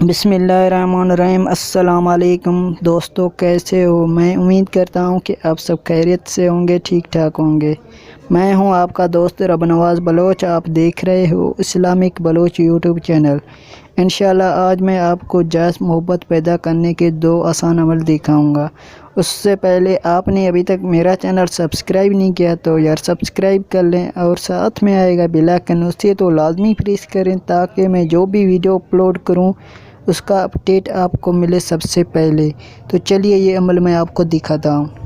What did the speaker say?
बिस्मिल्लाहिर्रहमानिर्रहीम। अस्सलाम वालेकुम दोस्तों, कैसे हो? मैं उम्मीद करता हूँ कि आप सब खैरियत से होंगे, ठीक ठाक होंगे। मैं हूँ आपका दोस्त रबनवाज बलोच। आप देख रहे हो इस्लामिक बलोच यूट्यूब चैनल। इंशाल्लाह आज मैं आपको जायज़ मोहब्बत पैदा करने के 2 आसान अमल दिखाऊंगा। उससे पहले आपने अभी तक मेरा चैनल सब्सक्राइब नहीं किया तो यार सब्सक्राइब कर लें, और साथ में आएगा बेल आइकन, उसे तो लाजमी प्रेस करें ताकि मैं जो भी वीडियो अपलोड करूं उसका अपडेट आपको मिले सबसे पहले। तो चलिए ये अमल मैं आपको दिखाता हूं।